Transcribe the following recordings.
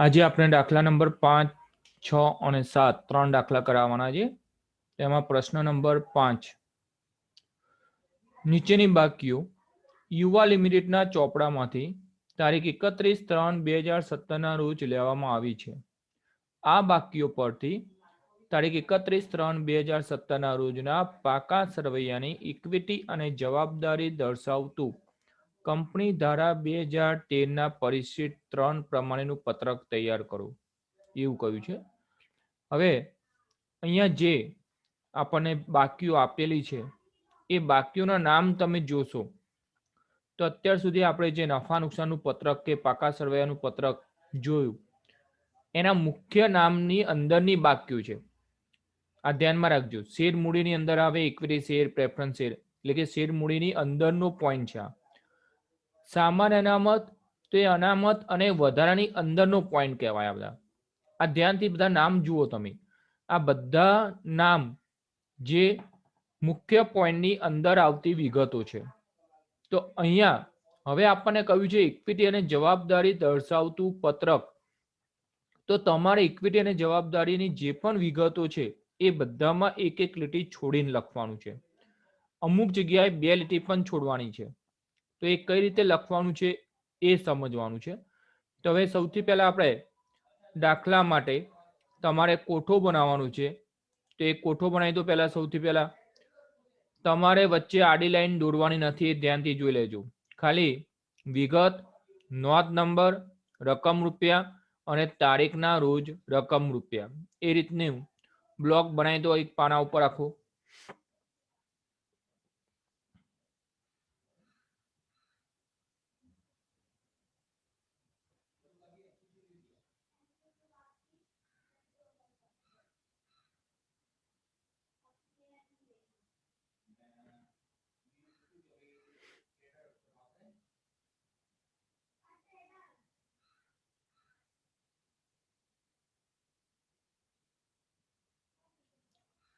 આજે આપણે દાખલા નંબર 5, 6 અને 7 ત્રણ દાખલા કરાવવાના છે. તેમાં પ્રશ્ન નંબર 5, નીચેની બાકીઓ યુવા લિમિટેડના ચોપડામાંથી તારીખ 31/3/2017 રોજ લેવામાં આવી છે. આ બાકીઓ પરથી તારીખ 31/3/2017 રોજના પાકા સરવૈયાની ઇક્વિટી અને જવાબદારી દર્શાવતું કંપની ધારા 2013 પરિશિષ્ટ 3 પ્રમાણેનું પત્રક તૈયાર કરો એવું કહ્યું છે. હવે અહીંયા જે આપણને બાકીઓ આપેલી છે એ બાકીઓના નામ તમે જોશો તો અત્યાર સુધી આપણે જે નફા નુકસાનનું પત્રક કે પાકા સરવૈયાનું પત્રક જોયું એના મુખ્ય નામની અંદરની બાકીઓ છે. આ ધ્યાનમાં રાખજો. શેર મૂડીની અંદર આવે ઇક્વિટી શેર, પ્રેફરન્સ શેર, એટલે કે શેર મૂડીની અંદરનો પોઈન્ટ છે. સામાન્ય અનામત તો એ અનામત અને વધારાની અંદરનો પોઈન્ટ કહેવાય. આ બધા આ ધ્યાનથી બધા નામ જુઓ તમે. આ બધા નામ જે મુખ્ય પોઈન્ટની અંદર આવતી વિગતો છે. તો અહીંયા હવે આપણને કહ્યું છે ઇક્વિટી અને જવાબદારી દર્શાવતું પત્રક. તો તમારે ઇક્વિટી અને જવાબદારીની જે પણ વિગતો છે એ બધામાં એક એક લીટી છોડીને લખવાનું છે. અમુક જગ્યાએ 2 લીટી પણ છોડવાની છે. તો એ કઈ રીતે લખવાનું છે એ સમજવાનું છે. તો હવે સૌથી પહેલા આપણે દાખલા માટે તમારે કોઠો બનાવવાનું છે. તો એ કોઠો બનાવી દો. પહેલા સૌથી પહેલા તમારે વચ્ચે આડી લાઈન દોરવાની નથી, એ ધ્યાનથી જોઈ લેજો. ખાલી વિગત, નોંધ નંબર, રકમ રૂપિયા અને તારીખના રોજ રકમ રૂપિયા, એ રીતનું બ્લોક બનાવી દો એક પાના ઉપર આખું.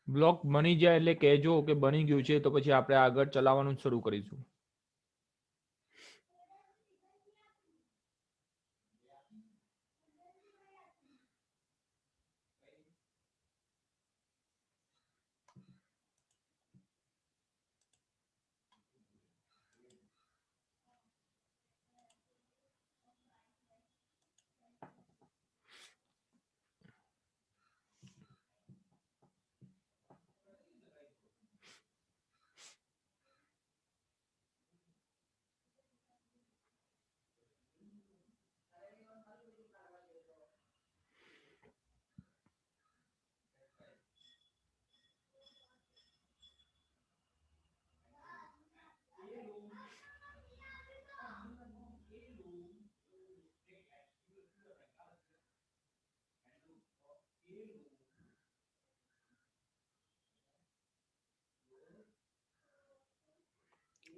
બ્લોક બની જાય એટલે કહેજો કે બની ગયું છે, તો પછી આપણે આગળ ચલાવવાનું શરૂ કરીશું.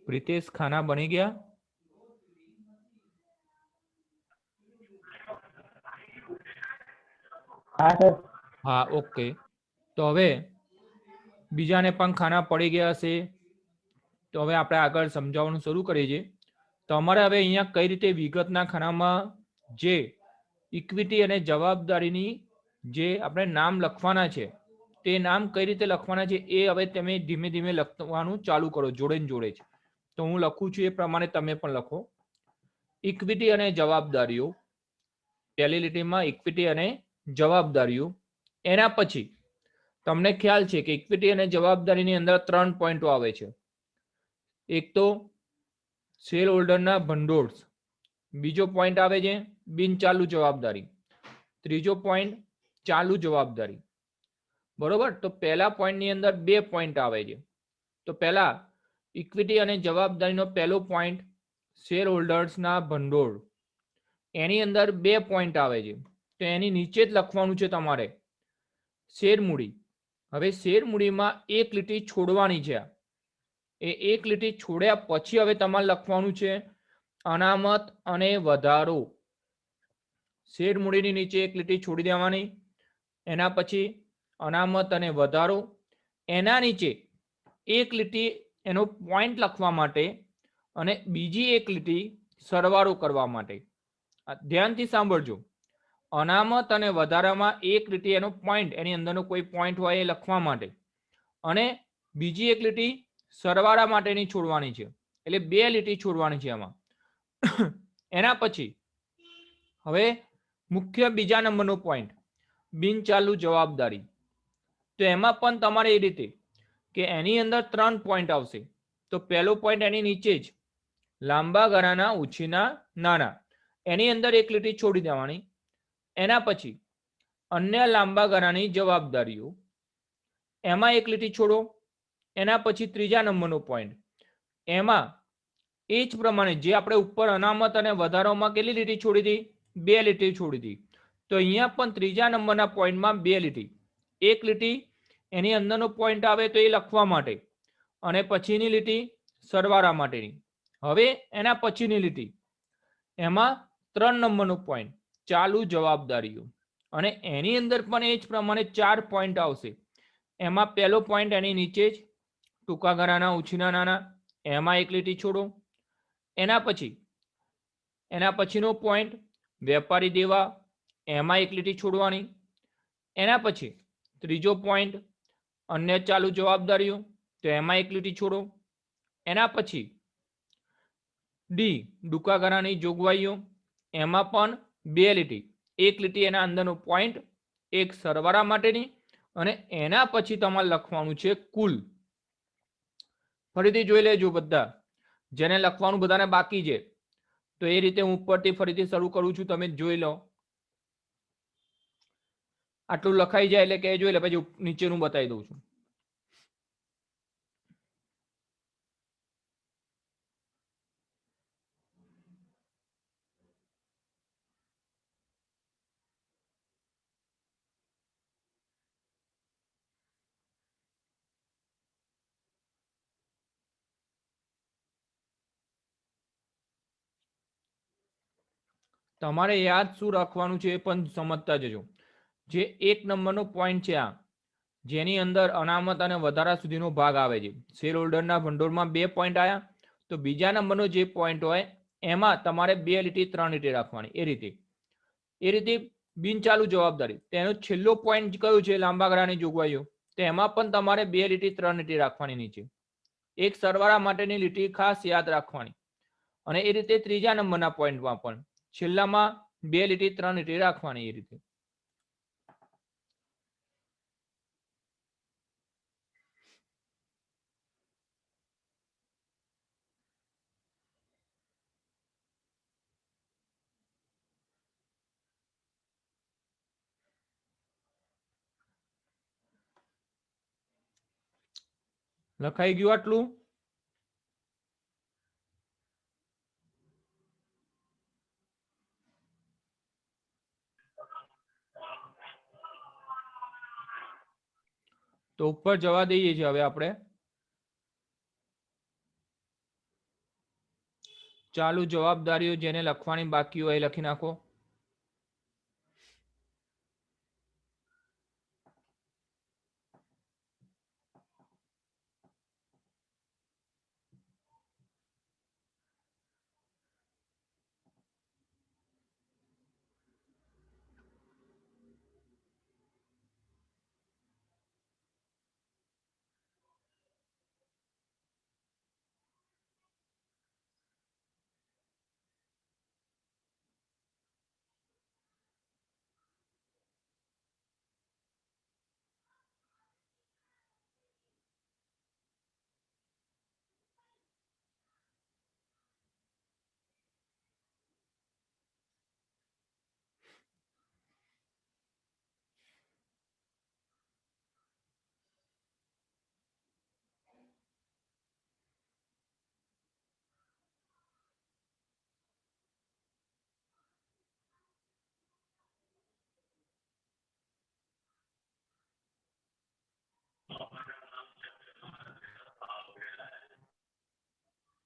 પ્રિતેશ, ખાના બની ગયા? હા, ઓકે. તો હવે બીજાને પણ ખાના પડી ગયા હશે. તો હવે આપણે આગળ સમજાવવાનું શરૂ કરીએ છીએ. તમારે હવે અહીંયા કઈ રીતે વિગતના ખાનામાં જે ઇક્વિટી અને જવાબદારીની જે આપણે નામ લખવાના છે તે નામ કઈ રીતે લખવાના છે એ હવે તમે ધીમે ધીમે લખવાનું ચાલુ કરો, જોડે ને જોડે જ. તો હું લખું છું એ પ્રમાણે તમે પણ લખો. ઇક્વિટી અને જવાબદારીઓ, પહેલી લીટીમાં ઇક્વિટી અને જવાબદારીઓ. એના પછી તમને ખ્યાલ છે કે ઇક્વિટી અને જવાબદારીની અંદર 3 પોઈન્ટો આવે છે. એક તો શેર હોલ્ડરના ભંડોળ, બીજો પોઈન્ટ આવે છે બિન ચાલુ જવાબદારી, ત્રીજો પોઈન્ટ ચાલુ જવાબદારી. બરોબર? તો પહેલા પોઈન્ટની અંદર 2 પોઈન્ટ આવે છે. તો પહેલા ઇક્વિટી અને જવાબદારીનો પહેલો પોઈન્ટ શેર હોલ્ડર્સના ભંડોળ, એની અંદર 2 પોઈન્ટ આવે છે. તો એની નીચે જ લખવાનું છે તમારે શેર મૂડી. હવે શેર મૂડીમાં એક લીટી છોડવાની છે. એ એક લીટી છોડ્યા પછી હવે તમારે લખવાનું છે અનામત અને વધારો. શેર મૂડીની નીચે એક લીટી છોડી દેવાની, એના પછી અનામત અને વધારો, એના નીચે એક લીટી એનો પોઈન્ટ લખવા માટે અને બીજી એક લીટી સરવાળો કરવા માટે. ધ્યાનથી સાંભળજો. અનામત અને વધારામાં એક લીટી એનો પોઈન્ટ, એની અંદરનો કોઈ પોઈન્ટ હોય એ લખવા માટે, અને બીજી એક લીટી સરવાળા માટેની છોડવાની છે. એટલે બે લીટી છોડવાની છે એમાં. એના પછી હવે મુખ્ય બીજા નંબરનો પોઈન્ટ, બિનચાલુ જવાબદારી. તો એમાં પણ તમારે એ રીતે કે એની અંદર 3 પોઈન્ટ આવશે. તો પહેલો પોઈન્ટ એની નીચે જ લાંબા ગાળાના ઉછીના નાણાં, એની અંદર એક લીટી છોડી દેવાની. એના પછી અન્ય લાંબા ગાળાની જવાબદારીઓ, એમાં એક લીટી છોડો. એના પછી ત્રીજા નંબરનો પોઈન્ટ, એમાં એ જ પ્રમાણે જે આપણે ઉપર અનામત અને વધારામાં કેટલી લીટી છોડી હતી? 2 લીટી છોડી હતી. તો અહીંયા પણ ત્રીજા નંબરના પોઈન્ટમાં 2 લીટી, એક લીટી એની અંદરનો પોઈન્ટ આવે તો એ લખવા માટે, અને પછીની લીટી સરવાળા માટેની. હવે એના પછીની લીટી એમાં 3 નંબરનો પોઈન્ટ ચાલુ જવાબદારીઓ, અને એની અંદર પણ એ જ પ્રમાણે 4 પોઈન્ટ આવશે. એમાં પહેલો પોઈન્ટ એની નીચે જ ટૂંકા ગાળાના ઉછીના નાણાં, એમાં એક લીટી છોડો. એના પછીનો પોઈન્ટ વેપારી દેવા, એમાં એક લીટી છોડવાની. એના પછી ત્રીજો પોઈન્ટ અન્ય ચાલુ જવાબદારીઓ, તો એમાં એક લીટી છોડો. એના પછી ડી ટૂંકા ગાળાની જોગવાઈઓ, એમાં પણ 2 લીટી, એક લીટી એના અંદરનો પોઈન્ટ, એક સરવાળા માટેની, અને એના પછી તમારે લખવાનું છે કુલ. ફરીથી જોઈ લેજો બધા, જેને લખવાનું બધાને બાકી છે. તો એ રીતે હું ઉપરથી ફરીથી શરૂ કરું છું, તમે જોઈ લો. આટલું લખાઈ જાય એટલે કે જોઈ લે, પછી નીચેનું બતાવી દઉં છું. તમારે યાદ શું રાખવાનું છે એ પણ સમજતા જજો. જે 1 નંબરનો પોઈન્ટ છે આ, જેની અંદર અનામત અને વધારા સુધીનો ભાગ આવે છે. શેર હોલ્ડરના ભંડોળમાં 2 પોઈન્ટ આવ્યા, તો બીજા નંબરનો જે પોઈન્ટ હોય એમાં તમારે 2 લીટી 3 લીટી રાખવાની. એ રીતે બિનચાલુ જવાબદારી, તેનો છેલ્લો પોઈન્ટ કયો છે? લાંબા ગાળાની જોગવાઈઓ. તો એમાં પણ તમારે 2 લીટી 3 લીટી રાખવાની નીચે. એક સરવાળા માટેની લીટી ખાસ યાદ રાખવાની. અને એ રીતે ત્રીજા નંબરના પોઈન્ટમાં પણ છેલ્લામાં 2 લીટી 3 લીટી રાખવાની. એ રીતે લખાઈ ગયું આટલું? તો ઉપર જવા દઈએ છીએ હવે આપણે. ચાલુ જવાબદારીઓ જેને લખવાની બાકી હોય એ લખી નાખો.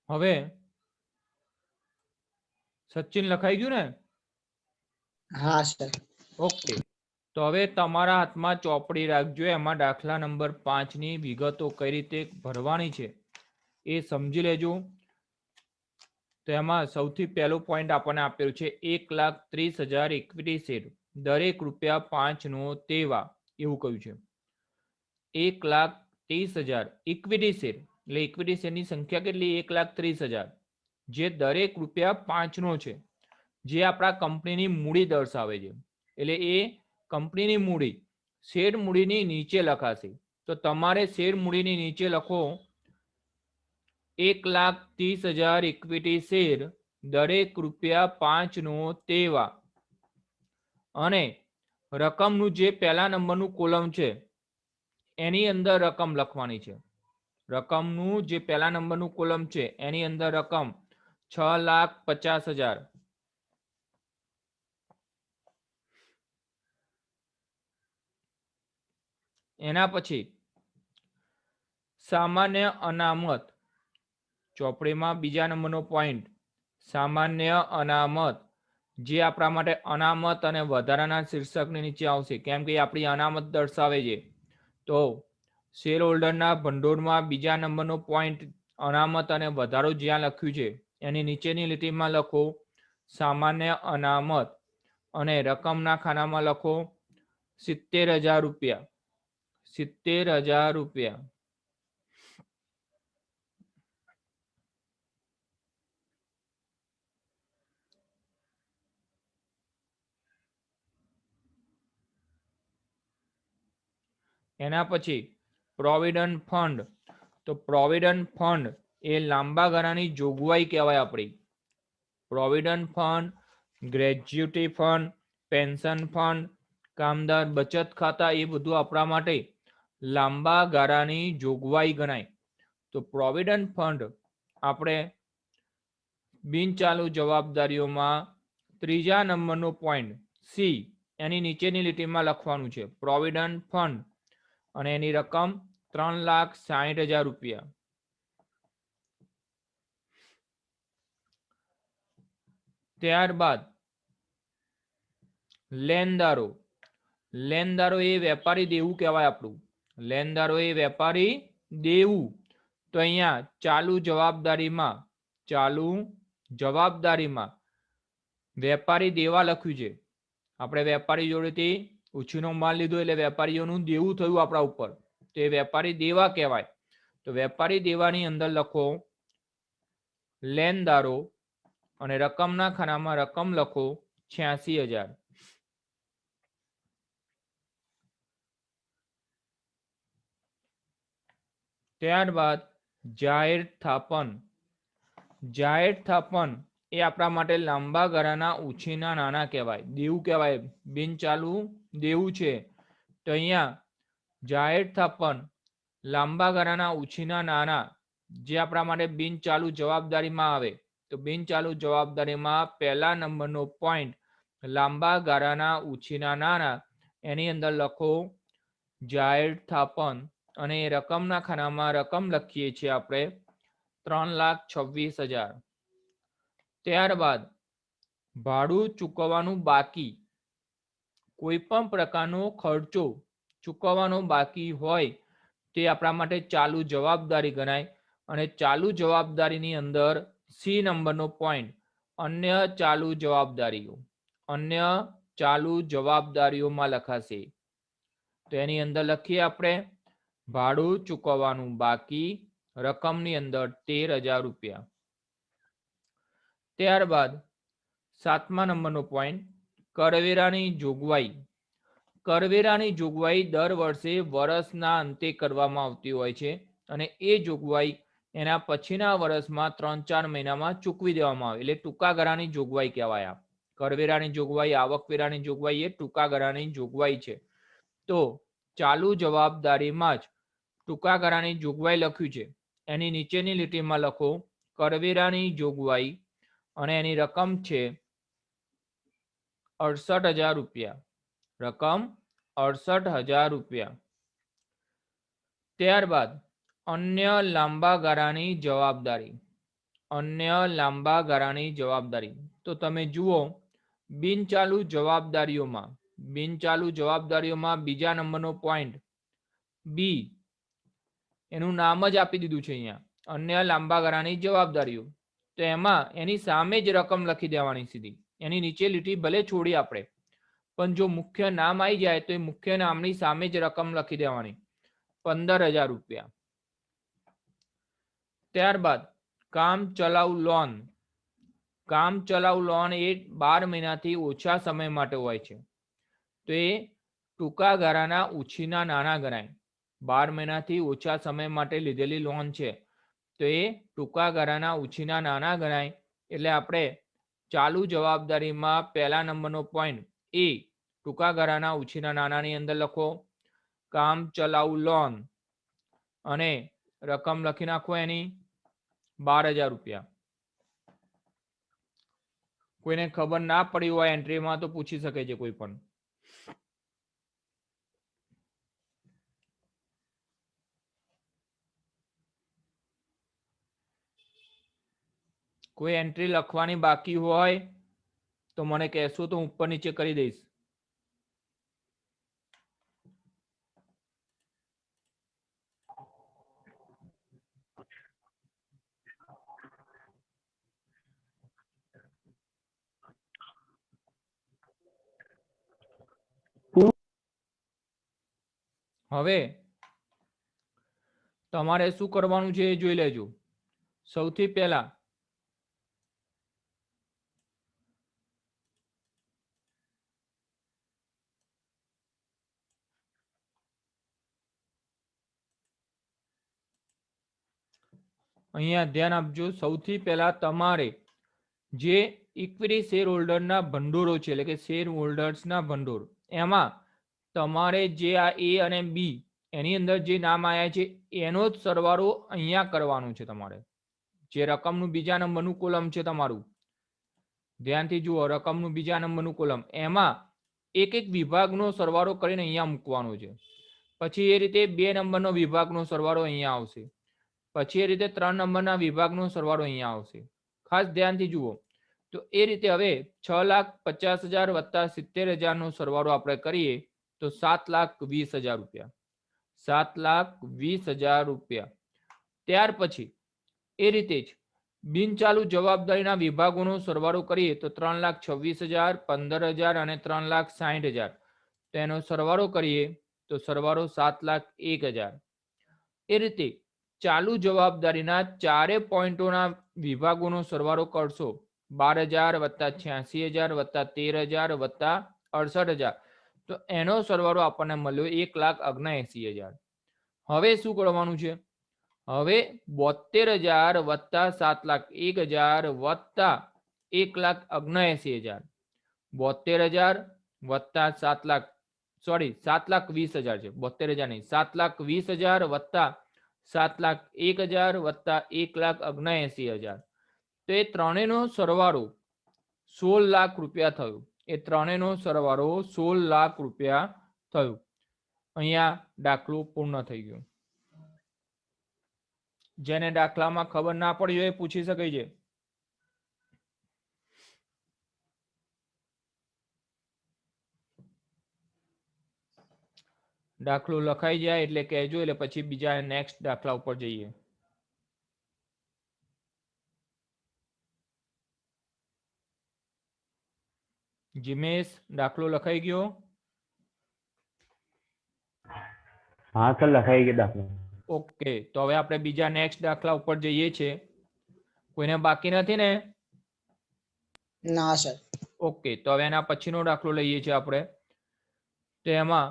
હવે સચિન લખાઈ ગયું ને? હા સર. ઓકે. તો હવે તમારા હાથમાં ચોપડી રાખજો. એમાં દાખલા નંબર 5 ની વિગતો કઈ રીતે ભરવાની છે એ સમજી લેજો. તો એમાં સૌથી પહેલો પોઈન્ટ આપણને આપેલું છે 1,30,000 ઇક્વિટી શેર. દરેક ₹5 નો તેવા એવું કહ્યું છે. 1,30,000 ઇક્વિટી શેર, એટલે ઇક્વિટી શેરની સંખ્યા કેટલી? 1,30,000, જે દરેક ₹5 નો છે, જે આપણા કંપનીની મૂડી દર્શાવે છે. એટલે એ કંપનીની મૂડી શેર મૂડીની નીચે લખાશે. તો તમારે શેર મૂડીની નીચે લખો 1,30,000 ઇક્વિટી શેર, દરેક ₹5 નો તેવા, અને રકમનું જે પહેલા નંબરનું કોલમ છે એની અંદર રકમ લખવાની છે. રકમનું જે પહેલા નંબરનું કોલમ છે એની અંદર રકમ 6,50,000. એના પછી સામાન્ય અનામત, ચોપડીમાં બીજા નંબરનો પોઈન્ટ, સામાન્ય અનામત, જે આપણા માટે અનામત અને વધારાના શીર્ષકની નીચે આવશે, કેમ કે આપણી અનામત દર્શાવે છે. તો શેર હોલ્ડરના ભંડોળમાં બીજા નંબરનો પોઈન્ટ અનામત અને વધારો જ્યાં લખ્યું છે એની નીચેની લીટીમાં લખો સામાન્ય અનામત, અને રકમના ખાનામાં લખો 70,000 રૂપિયા. 70,000 રૂપિયા. એના પછી પ્રોવિડન્ટ ફંડ. તો પ્રોવિડન્ટ ફંડ એ લાંબા ગાળાની જોગવાઈ કહેવાય આપણી. Provident fund, gratuity fund, pension fund, કામદાર બચત ખાતા, એ બધું આપણા માટે લાંબા ગાળાની જોગવાઈ ગણાય. તો પ્રોવિડન્ટ ફંડ આપણે બિનચાલુ જવાબદારીઓમાં ત્રીજા નંબરનો પોઈન્ટ સી એની નીચેની લીટીમાં લખવાનું છે પ્રોવિડન્ટ ફંડ, અને એની રકમ 3,60,000 રૂપિયા. ત્યારબાદ લેણદારો. લેણદારો એ વેપારી દેવું કહેવાય આપણું. લેણદારો એ વેપારી દેવું. તો અહીંયા ચાલુ જવાબદારીમાં વેપારી દેવા લખ્યું છે. આપણે વેપારી જોડેથી ઉછીનો માલ લીધો એટલે વેપારીઓનું દેવું થયું આપણા ઉપર, તો એ વેપારી દેવા કહેવાય. તો વેપારી દેવાની અંદર લખો લેણદારો, અને રકમના ખાનામાં રકમ લખો 86,000. ત્યારબાદ જાહેર થાપન. જાહેર થાપન એ આપણા માટે લાંબા ગાળાના ઉછીના નાણાં કહેવાય, દેવું કહેવાય, બિનચાલુ દેવું છે. તો અહીંયા જાહેર થાપન લાંબા ગાળાના ઉછીના નાણાં જે આપણા માટે બિનચાલુ જવાબદારીમાં આવે. તો બિનચાલુ જવાબદારીમાં પહેલા નંબરનો પોઈન્ટ લાંબા ગાળાના ઉછીના નાણાં, એની અંદર લખો જાહેર થાપન, અને એ રકમના ખાનામાં રકમ લખીએ છીએ આપણે 3,26,000. ત્યારબાદ ભાડું ચૂકવવાનું બાકી. કોઈ પણ પ્રકારનો ખર્ચો ચૂકવવાનો બાકી હોય તે આપણા માટે ચાલુ જવાબદારી ગણાય. અને ચાલુ જવાબદારીની અંદર સી નંબરનો પોઈન્ટ અન્ય ચાલુ જવાબદારીઓ, અન્ય ચાલુ જવાબદારીઓમાં લખાશે. તો એની અંદર લખીએ આપણે ભાડું ચૂકવવાનું બાકી, રકમની અંદર 13,000 રૂપિયા. ત્યારબાદ સાતમા નંબરનો પોઈન્ટ કરવેરાની જોગવાઈ. કરવેરાની જોગવાઈ દર વર્ષે વર્ષના અંતે કરવામાં આવતી હોય છે, અને એ જોગવાઈ એના પછીના વર્ષમાં 3-4 મહિનામાં ચૂકવી દેવામાં આવે, એટલે ટૂંકા ગાળાની જોગવાઈ કહેવાય. આ કરવેરાની જોગવાઈ, આવકવેરાની જોગવાઈ એ ટૂંકા ગાળાની જોગવાઈ છે. તો ચાલુ જવાબદારીમાં જ ટૂંકા ગાળાની જોગવાઈ લખ્યું છે, એની નીચેની લીટીમાં લખો કરવેરાની જોગવાઈ, અને એની રકમ છે 68,000 રૂપિયા. રકમ 68,000 રૂપિયા. ત્યારબાદ અન્ય લાંબા ગાળાની જવાબદારી. અન્ય લાંબા ગાળાની જવાબદારી. તો તમે જુઓ બિનચાલુ જવાબદારીઓમાં બીજા નંબરનો પોઈન્ટ બી, એનું નામ જ આપી દીધું છે અહીંયા, અન્ય લાંબા ગાળાની જવાબદારીઓ. તો એમાં એની સામે જ રકમ લખી દેવાની સીધી, એની નીચે લીટી ભલે છોડી આપણે, પણ જો મુખ્ય નામ આવી જાય તો એ મુખ્ય નામની સામે જ રકમ લખી દેવાની 15,000 રૂપિયા. ત્યારબાદ કામ ચલાઉ લોન. કામ ચલાઉ લોન એ 12 મહિનાથી ઓછા સમય માટે હોય છે, તો એ ટૂંકા ગાળાના ઉછીના નાણાં ગણાય. 12 મહિનાથી ઓછા સમય માટે લીધેલી લોન છે તો એ ટૂંકા ગાળાના ઉછીના નાણાં ગણાય. એટલે આપણે ચાલુ જવાબદારીમાં પહેલા નંબરનો પોઈન્ટ એ ટૂંકા ગાળાના ઉછીના નાણાંની અંદર લખો કામ ચલાઉ લોન અને રકમ લખી નાખો એની 12,000 રૂપિયા. કોઈને ખબર ના પડી હોય એન્ટ્રીમાં તો પૂછી શકે છે કોઈ પણ. કોઈ એન્ટ્રી લખવાની બાકી હોય તો મને કહેશો તો હું ઉપર નીચે કરી દઈશ. હવે તમારે શું કરવાનું છે એ જોઈ લેજો. સૌથી પહેલા અહીંયા ધ્યાન આપજો. સૌથી પહેલા તમારે જે ઇક્વિટી શેર હોલ્ડરના ભંડોળો છે એટલે કે શેર હોલ્ડર્સના ભંડોળ એમાં તમારે જે આ એ અને બી એની અંદર જે નામ આવ્યા છે એનો જ સરવાળો અહીંયા કરવાનો છે. તમારે જે રકમનું બીજા નંબરનું કોલમ છે તમારું ધ્યાનથી જુઓ, રકમનું બીજા નંબરનું કોલમ એમાં એક એક વિભાગનો સરવાળો કરીને અહીંયા મૂકવાનો છે. પછી એ રીતે 2 નંબરનો વિભાગનો સરવાળો અહીંયા આવશે. પછી એ રીતે 3 નંબરના વિભાગનો સરવાળો અહીંયા આવશે. ખાસ ધ્યાનથી જુઓ. તો એ રીતે હવે 6,50,000 વત્તા 70,000 નો સરવાળો આપણે કરીએ તો 7,20,000 રૂપિયા. 7,20,000 રૂપિયા. ત્યાર પછી એ રીતે જ બિનચાલુ જવાબદારીના વિભાગોનો સરવાળો કરીએ તો 3,26,000, 15,000 અને 3,60,000. તો એનો સરવાળો કરીએ તો સરવાળો 7,01,000. એ રીતે ચાલુ જવાબદારીના ચારે પોઈન્ટોના વિભાગોનો સરવાળો કરશો 12,000 વત્તા 86,000 વત્તા 13,000 વત્તા 68,000. તો એનો સરવાળો આપણને મળ્યો 1,79,000. હવે શું કરવાનું છે? હવે 72,000 વત્તા 7,01,000 વત્તા 1,79,000. 72,000 વત્તા 7,20,000 છે. 72,000 નહીં, 7,20,000 વત્તા 7,01,000 વત્તા 1,79,000. તો એ ત્રણેયનો સરવાળો 16 લાખ રૂપિયા થયો. એ ત્રણેયનો સરવાળો 16 લાખ રૂપિયા થયો. અહીંયા દાખલો પૂર્ણ થઈ ગયો. જેને દાખલામાં ખબર ના પડી હોય એ પૂછી શકે છે. દાખલો લખાઈ જાય એટલે કહેજો, એટલે પછી બીજા નેક્સ્ટ દાખલા ઉપર જઈએ. જીમેશ, દાખલો લખાઈ ગયો? હા સર, લખાઈ ગયો દાખલો. ઓકે, તો હવે આપણે બીજા નેક્સ્ટ દાખલા ઉપર જઈએ છીએ. કોઈને બાકી નથી ને? ના સર. ઓકે, તો હવે એના પછીનો દાખલો લઈએ છીએ આપણે. તો એમાં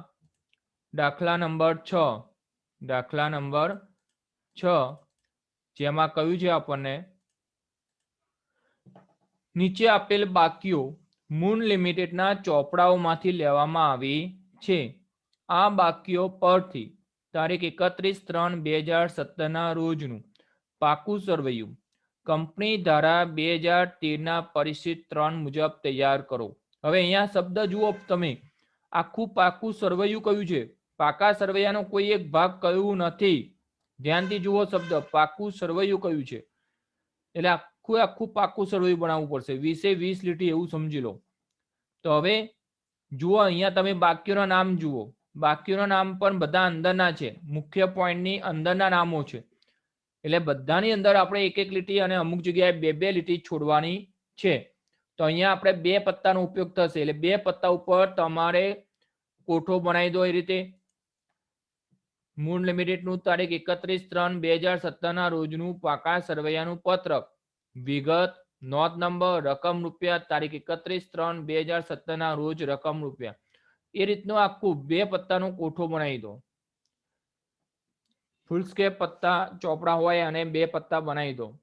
દાખલા નંબર 6, દાખલા નંબર 6 જેમાં કહ્યું છે આપણને નીચે આપેલ બાકીઓ મૂન લિમિટેડના ચોપડાઓમાંથી લેવામાં આવી છે. આ બાકીઓ પરથી તારીખ 31/3/2017 ના રોજનું પાકું સરવૈયું કંપની ધારા 2013ના પરિશિષ્ટ 3 મુજબ તૈયાર કરો. હવે અહીંયા શબ્દ જુઓ તમે, આખું પાકું સરવૈયું કયું છે? પાકા સરવૈયાનો કોઈ એક ભાગ કયું નથી. ધ્યાનથી જુઓ શબ્દ, પાકું સરવૈયું કયું છે. એટલે આખું પાકું સરવૈયું બનાવવું પડશે. 20 લીટી એવું સમજી લો. તો હવે જુઓ અહીંયા તમે બાકીઓના નામ જુઓ. બાકીઓના નામ પણ બધા અંદરના છે, મુખ્ય પોઈન્ટની અંદરના નામો છે. એટલે બધાની અંદર આપણે એક એક લીટી અને અમુક જગ્યાએ બે બે લીટી છોડવાની છે. તો અહીંયા આપણે 2 પત્તાનો ઉપયોગ થશે એટલે 2 પત્તા ઉપર તમારે કોઠો બનાવી દો. એ રીતે મૂળ લિમિટેડનું તારીખ 31/3/2017 ના રોજનું પાકા સરવૈયાનું પત્રક, વિગત, નોંધ નંબર, રકમ રૂપિયા, તારીખ 31/3/2017 ના રોજ રકમ રૂપિયા. એ રીતનું આખું 2 પત્તાનો કોઠો બનાવી દો. ફૂલ સ્કેપ પત્તા ચોપડા હોય અને 2 પત્તા બનાવી દો.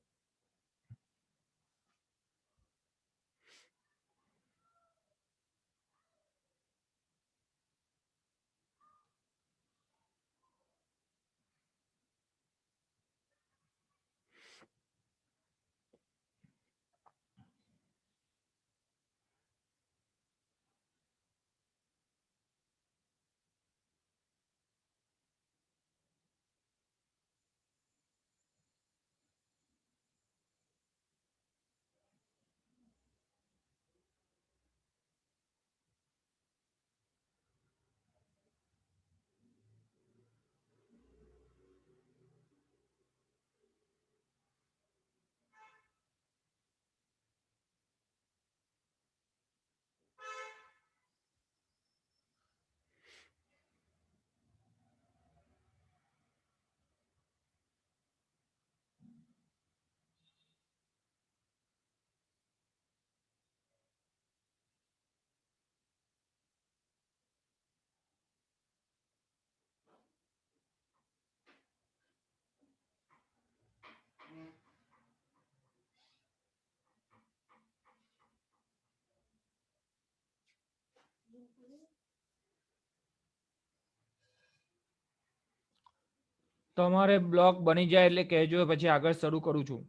તમારે બ્લોક બની જાય એટલે કહેજો, પછી આગળ શરૂ કરું છું.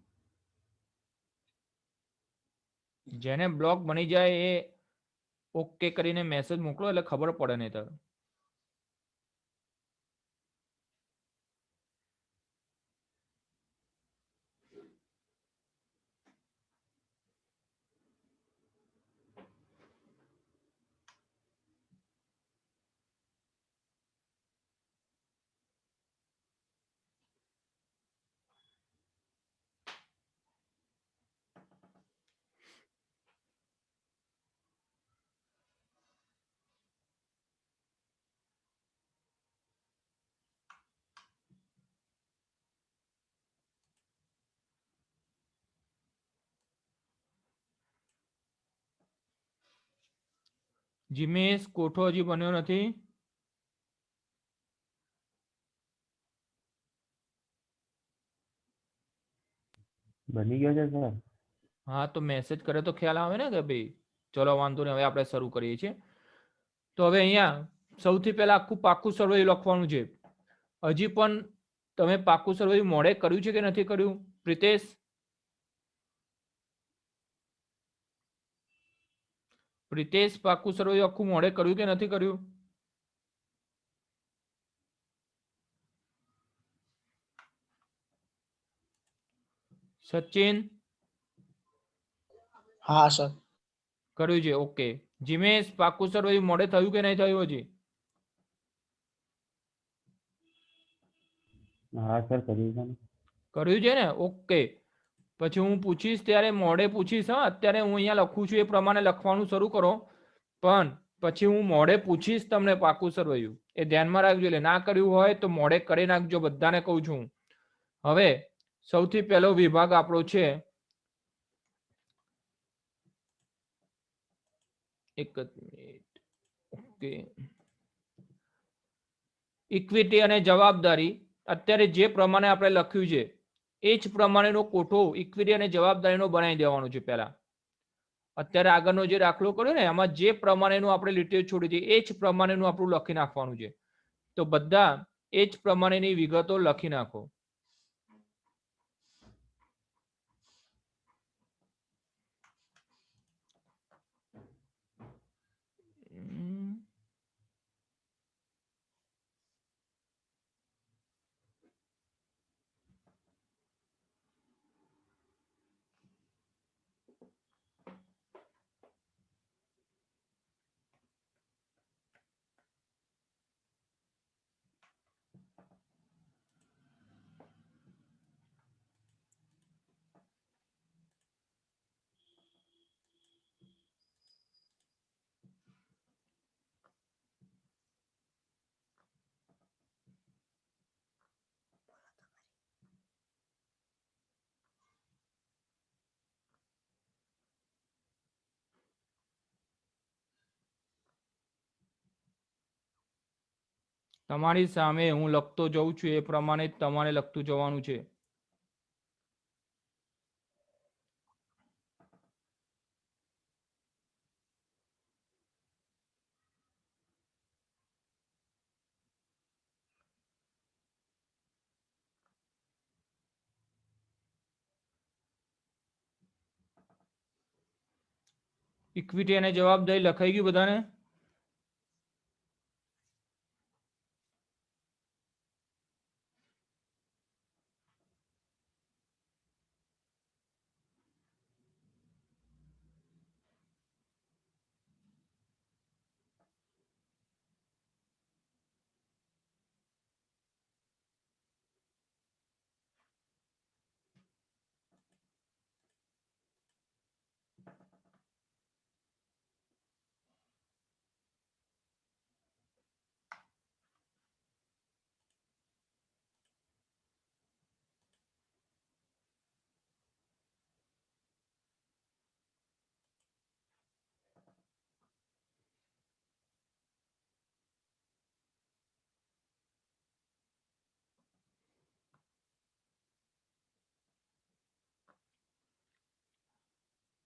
જેને બ્લોક બની જાય એ ઓકે કરીને મેસેજ મોકલો એટલે ખબર પડે. નહીં તો જીમેશ કોઠો હજી બન્યો નથી. બની ગયો છે સર. હા તો મેસેજ કરે તો ખ્યાલ આવે ને કે ભાઈ ચલો વાંધો નહીં, હવે આપણે શરૂ કરીએ છીએ. તો હવે અહીંયા સૌથી પહેલા આખું પાકું સરવૈયું લખવાનું છે. હજી પણ તમે પાકું સરવૈયું મોડે કર્યું છે કે નથી કર્યું? પ્રિતેશ, પાકું સરવૈયું આખું મોડે કર્યું કે નથી કર્યું? સચિન હા સર. કર્યું છે. ઓકે. જીમેશ પાકું સરવૈયું મોડે થયું કે નહીં થયું હજી? હા સર કર્યું છે ને. કર્યું છે ને? ઓકે. પછી હું પૂછીશ ત્યારે મોડે પૂછીશ. હા, અત્યારે હું અહીંયા લખું છું એ પ્રમાણે લખવાનું શરૂ કરો. પણ પછી હું મોડે પૂછીશ તમને પાકું સરવૈયું, એ ધ્યાનમાં રાખજો. એટલે ના કર્યું હોય તો મોડે કરી નાખજો, બધાને કહું છું. હવે સૌથી પહેલો વિભાગ આપણો છે, એક જ મિનિટ. ઓકે, ઇક્વિટી અને જવાબદારી. અત્યારે જે પ્રમાણે આપણે લખ્યું છે એ જ પ્રમાણેનો કોઠો ઇક્વિટી અને જવાબદારીનો બનાવી દેવાનો છે. પહેલા અત્યારે આગળનો જે દાખલો કર્યો ને એમાં જે પ્રમાણેનું આપણે લીટીઓ છોડી હતી એ જ પ્રમાણેનું આપણું લખી નાખવાનું છે. તો બધા એ જ પ્રમાણેની વિગતો લખી નાખો. તમારી સામે હું લખતો જઉં છું એ પ્રમાણે જ તમારે લખતું જવાનું છે. ઇક્વિટી અને જવાબદારી લખાઈ ગયું બધાને?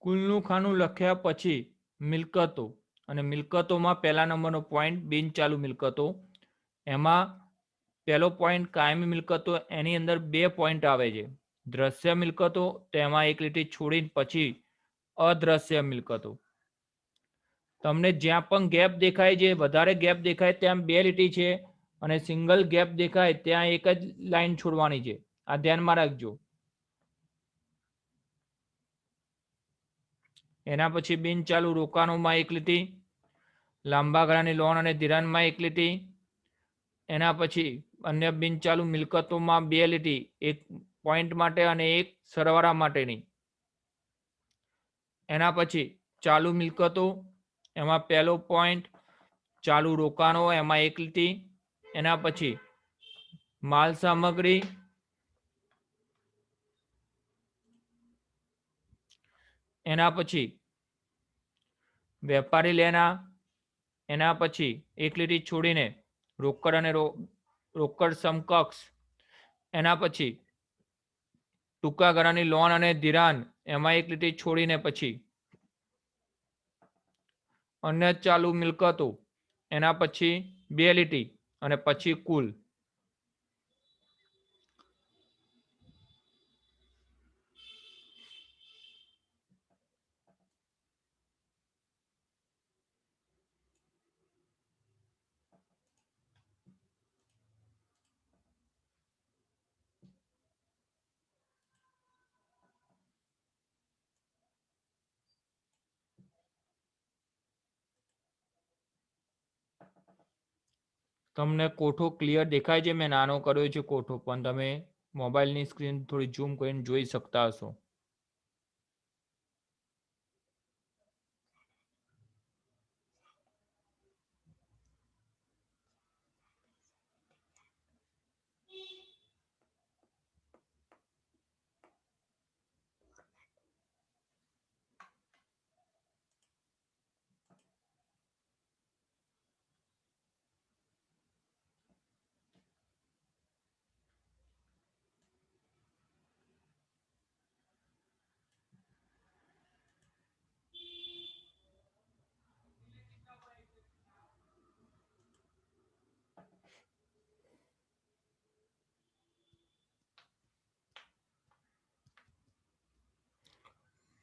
કુલનું ખાનું લખ્યા પછી મિલકતો, અને મિલકતોમાં પહેલા નંબરનો પોઈન્ટ બિનચાલુ મિલકતો. એમાં પહેલો પોઈન્ટ કાયમી મિલકતો, એની અંદર 2 પોઈન્ટ આવે છે. દ્રશ્ય મિલકતો, તેમાં એક લીટી છોડીને પછી અદ્રશ્ય મિલકતો. તમને જ્યાં પણ ગેપ દેખાય છે, વધારે ગેપ દેખાય ત્યાં 2 લીટી છે, અને સિંગલ ગેપ દેખાય ત્યાં એક જ લાઈન છોડવાની છે. આ ધ્યાનમાં રાખજો. એના પછી બિનચાલુ રોકાણોમાં એક લીટી, લાંબા ગાળાની લોન અને ધિરાણમાં એક લીટી, એના પછી અન્ય બિનચાલુ મિલકતોમાં 2 લીટી, એક પોઈન્ટ માટે અને એક સરવાળા માટેની. એના પછી ચાલુ મિલકતો, એમાં પહેલો પોઈન્ટ ચાલુ રોકાણો, એમાં એક લીટી. એના પછી માલ સામગ્રી, એના પછી વેપારી લેણા, એના પછી એક લીટી છોડીને રોકડ અને રોકડ સમકક્ષ. એના પછી ટૂંકા ગાળાની લોન અને ધિરાણ, એમાં એક લીટી છોડીને પછી અન્ય ચાલુ મિલકતો, એના પછી 2 લીટી અને પછી કુલ. તમને કોઠો ક્લિયર દેખાય છે? મેં નાનો કર્યો છે કોઠો, પણ તમે મોબાઈલની સ્ક્રીન થોડી ઝૂમ કરીને જોઈ શકતા હશો.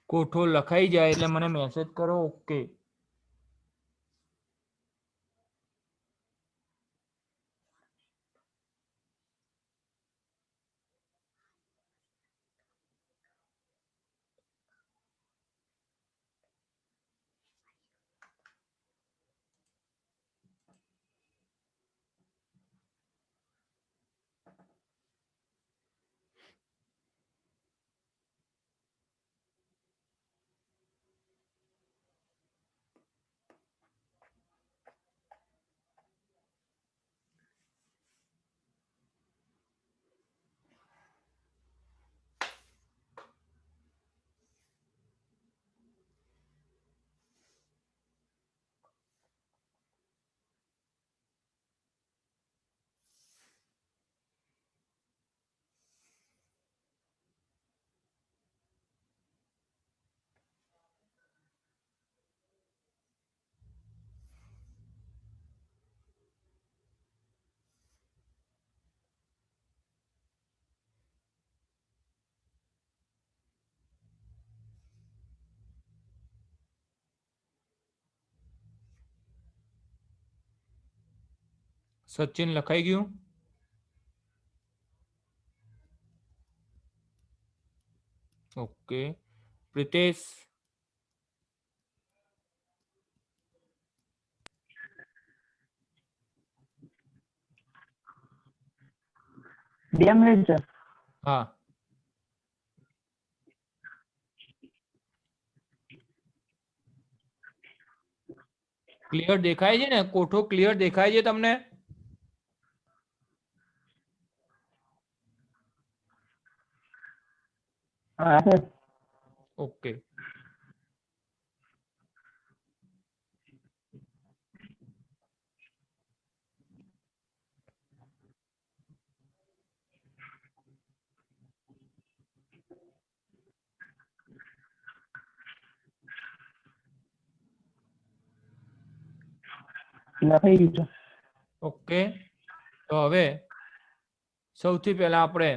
કોઠો લખાઈ જાય એટલે મને મેસેજ કરો. ઓકે. સચિન લખાઈ ગયું? ઓકે. પ્રિતેશ? હા. ક્લિયર દેખાય છે ને? કોઠો ક્લિયર દેખાય છે તમને? ઓકે. ઓકે. તો હવે સૌથી પહેલા આપણે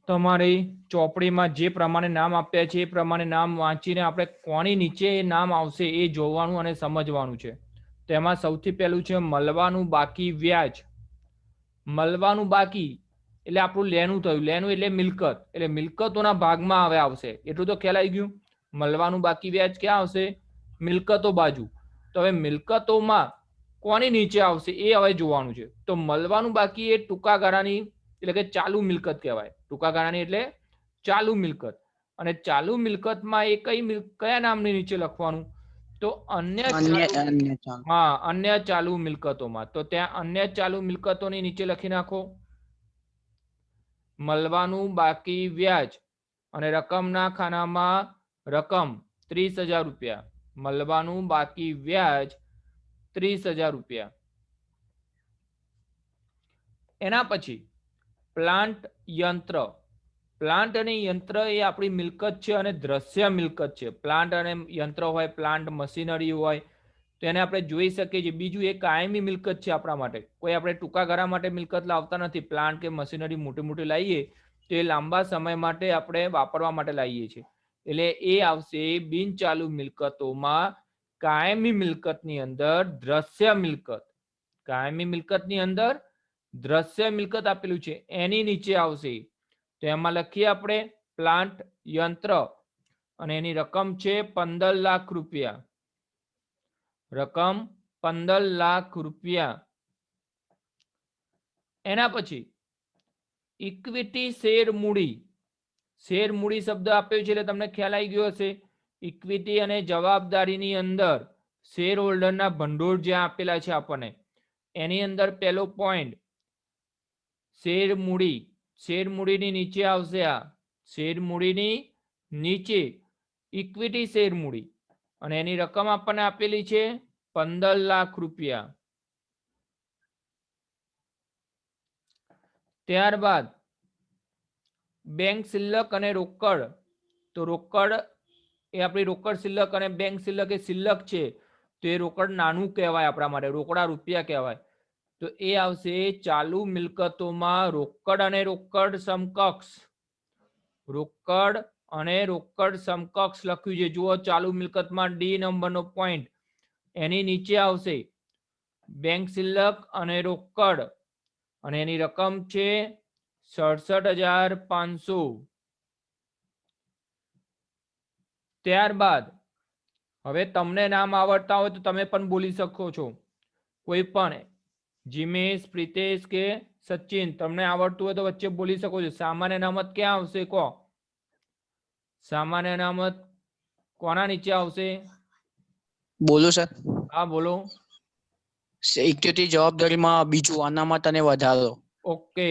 તમારી ચોપડીમાં જે પ્રમાણે નામ આપ્યા છે એ પ્રમાણે નામ વાંચીને આપણે કોની નીચે એ નામ આવશે એ જોવાનું અને સમજવાનું છે. તેમાં સૌથી પહેલું છે મળવાનું બાકી વ્યાજ. મળવાનું બાકી એટલે આપણું લેનું થયું. લેનું એટલે મિલકત, એટલે મિલકતોના ભાગમાં હવે આવશે. એટલું તો ખ્યાલ આવી ગયું. મળવાનું બાકી વ્યાજ ક્યાં આવશે? મિલકતો બાજુ. તો હવે મિલકતોમાં કોની નીચે આવશે એ હવે જોવાનું છે. તો મળવાનું બાકી એ ટૂંકા ગાળાની એટલે કે ચાલુ મિલકત કહેવાય. ટૂંકા ગાળાની એટલે ચાલુ મિલકત. અને ચાલુ મિલકતમાં એ કયા નામની નીચે લખવાનું? તો અન્ય હા, અન્ય ચાલુ મિલકતોમાં. તો ત્યાં અન્ય ચાલુ મિલકતોની નીચે લખી નાખો મળવાનું બાકી વ્યાજ અને રકમના ખાનામાં રકમ 30,000 રૂપિયા. મળવાનું બાકી વ્યાજ 30,000 રૂપિયા. એના પછી પ્લાન્ટ યંત્ર. પ્લાન્ટ અને યંત્ર એ આપણી મિલકત છે અને દ્રશ્ય મિલકત છે. પ્લાન્ટ અને યંત્ર હોય, પ્લાન્ટ મશીનરી હોય તો એને આપણે જોઈ શકીએ છીએ. બીજું એ કાયમી મિલકત છે આપણા માટે. કોઈ આપણે ટૂંકા ગાળા માટે મિલકત લાવતા નથી. પ્લાન્ટ કે મશીનરી મોટી મોટી લાવીએ તો એ લાંબા સમય માટે આપણે વાપરવા માટે લાવીએ છીએ. એટલે એ આવશે બિનચાલુ મિલકતોમાં કાયમી મિલકતની અંદર દ્રશ્ય મિલકત. કાયમી મિલકતની અંદર દ્રશ્ય મિલકત આપેલું છે એની નીચે આવશે. તો એમાં લખીએ આપણે પ્લાન્ટ યંત્ર અને એની રકમ છે 15 લાખ રૂપિયા. રકમ 15 લાખ રૂપિયા. એના પછી ઇક્વિટી શેર મૂડી. શેર મૂડી શબ્દ આપ્યો છે એટલે તમને ખ્યાલ આવી ગયો હશે. ઇક્વિટી અને જવાબદારીની અંદર શેર હોલ્ડરના ભંડોળ જ્યાં આપેલા છે આપણને એની અંદર પહેલો પોઈન્ટ શેર મૂડી. શેર મૂડીની નીચે આવશે આ શેર મૂડીની નીચે ઇક્વિટી શેર મૂડી અને એની રકમ આપણને આપેલી છે 15 લાખ રૂપિયા. ત્યારબાદ બેંક શિલ્લક અને રોકડ. તો રોકડ એ આપણી રોકડ શિલ્લક અને બેંક શિલ્લક એ શિલ્લક છે. તો એ રોકડ નાનું કહેવાય આપણા માટે, રોકડા રૂપિયા કહેવાય. તો એ આવશે ચાલુ મિલકતોમાં રોકડ અને રોકડ સમકક્ષ. રોકડ અને રોકડ સમકક્ષ લખ્યું છે જુઓ ચાલુ મિલકતમાં ડી નંબરનો પોઈન્ટ. એની નીચે આવશે બેંક શિલ્લક અને રોકડ અને એની રકમ છે 67,500. ત્યારબાદ હવે તમને નામ આવડતા હોય તો તમે પણ બોલી શકો છો. કોઈ પણ જીમેશ, પ્રિતેશ કે સચિન તમને આવડતું હોય તો વચ્ચે બોલી શકો છો. સામાન્ય અનામત ક્યાં આવશે કહો? સામાન્ય અનામત કોના નીચે આવશે? બોલો સર. હા બોલો. ઇક્વિટી જવાબદારીમાં બીજું અનામત અને વધારો. ઓકે.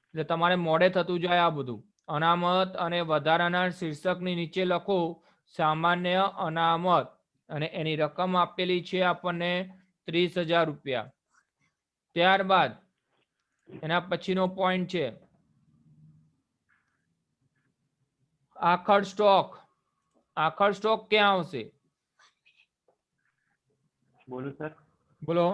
એટલે તમારે મોડે થતું જાય આ બધું. અનામત અને વધારાના શીર્ષકની નીચે લખો સામાન્ય અનામત અને એની રકમ આપેલી છે આપણને 30,000 રૂપિયા. ત્યારબાદ એના પછીનો પોઈન્ટ છે આખર સ્ટોક. આખર સ્ટોક ક્યાં આવશે? બોલું સર? બોલો.